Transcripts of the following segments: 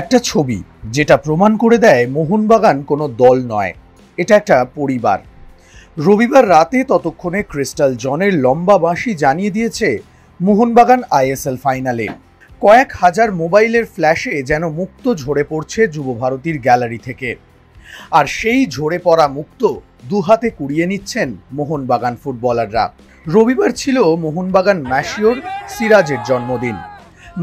একটা ছবি যেটা প্রমাণ করে দেয় মোহনবাগান কোনো দল নয়, এটা একটা পরিবার। রবিবার রাতে ততক্ষণে ক্রিস্টাল জনের লম্বা বাঁশি জানিয়ে দিয়েছে মোহনবাগান আইএসএল ফাইনালে। কয়েক হাজার মোবাইলের ফ্ল্যাশে যেন মুক্ত ঝরে পড়ছে যুবভারতীর গ্যালারি থেকে, আর সেই ঝরে পড়া মুক্ত দুহাতে কুড়িয়ে নিচ্ছেন মোহনবাগান ফুটবলাররা। রবিবার ছিল মোহনবাগান ম্যাশিওর সিরাজের জন্মদিন।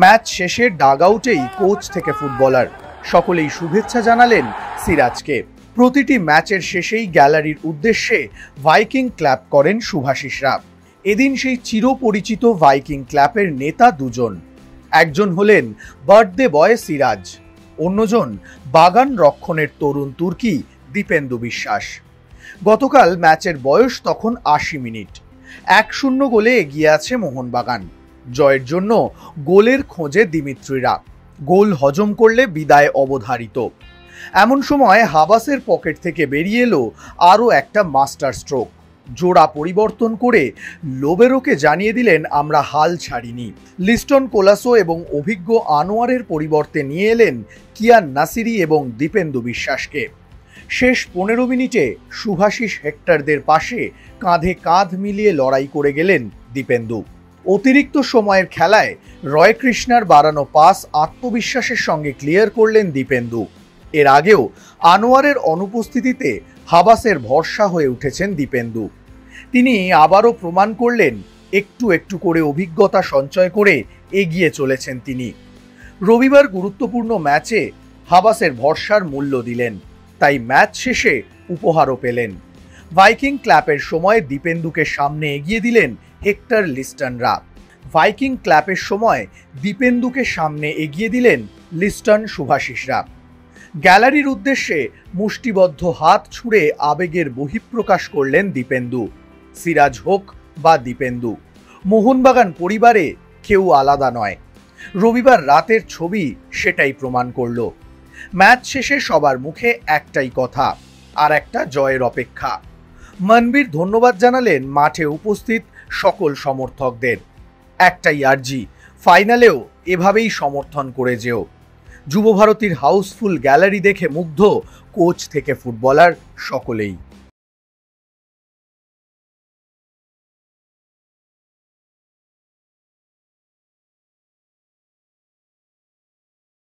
ম্যাচ শেষে ডাগ আউটেই কোচ থেকে ফুটবলার সকলেই শুভেচ্ছা জানালেন সিরাজকে। প্রতিটি ম্যাচের শেষেই গ্যালারির উদ্দেশ্যে ভাইকিং ক্ল্যাপ করেন শুভাশিসরা। এদিন সেই চিরপরিচিত ভাইকিং ক্ল্যাপের নেতা দুজন, একজন হলেন বার্থডে বয় সিরাজ, অন্যজন বাগান রক্ষণের তরুণ তুর্কি দীপেন্দু বিশ্বাস। গতকাল ম্যাচের বয়স তখন ৮০ মিনিট। ১-০ গোলে এগিয়ে আছে মোহনবাগান। জয়ের জন্য গোলের খোঁজে দিমিত্রিরা, গোল হজম করলে বিদায় অবধারিত। এমন সময় হাবাসের পকেট থেকে বেরিয়ে এলো আরও একটা মাস্টার স্ট্রোক। জোড়া পরিবর্তন করে লোবেরোকে জানিয়ে দিলেন, আমরা হাল ছাড়িনি। লিস্টন কোলাসো এবং অভিজ্ঞ আনোয়ারের পরিবর্তে নিয়ে এলেন কিয়ান নাসিরি এবং দীপেন্দু বিশ্বাসকে। শেষ ১৫ মিনিটে শুভাশিস হেক্টরদের পাশে কাঁধে কাঁধ মিলিয়ে লড়াই করে গেলেন দীপেন্দু। অতিরিক্ত সময়ের খেলায় রয় কৃষ্ণার বাড়ানো পাস আত্মবিশ্বাসের সঙ্গে ক্লিয়ার করলেন দীপেন্দু। এর আগেও আনোয়ারের অনুপস্থিতিতে হাবাসের ভরসা হয়ে উঠেছেন দীপেন্দু। তিনি আবারও প্রমাণ করলেন, একটু একটু করে অভিজ্ঞতা সঞ্চয় করে এগিয়ে চলেছেন তিনি। রবিবার গুরুত্বপূর্ণ ম্যাচে হাবাসের ভরসার মূল্য দিলেন, তাই ম্যাচ শেষে উপহারও পেলেন। ভাইকিং ক্ল্যাপের সময় দীপেন্দুকে সামনে এগিয়ে দিলেন হেক্টর লিস্টনরা। ভাইকিং ক্ল্যাপের সময় দীপেন্দুকে সামনে এগিয়ে দিলেন লিস্টন শুভাশিসরা। গ্যালারির উদ্দেশ্যে মুষ্টিবদ্ধ হাত ছুঁড়ে আবেগের বহিঃপ্রকাশ করলেন দীপেন্দু। সিরাজ হোক বা দীপেন্দু, মোহনবাগান পরিবারে কেউ আলাদা নয়। রবিবার রাতের ছবি সেটাই প্রমাণ করল। ম্যাচ শেষে সবার মুখে একটাই কথা, আর একটা জয়ের অপেক্ষা। মনবীর ধন্যবাদ জানালেন মাঠে উপস্থিত সকল সমর্থকদের। একটাই আর্জি, ফাইনালেও এভাবেই সমর্থন করে যেও। যুবভারতীর হাউসফুল গ্যালারি দেখে মুগ্ধ কোচ থেকে ফুটবলার সকলেই।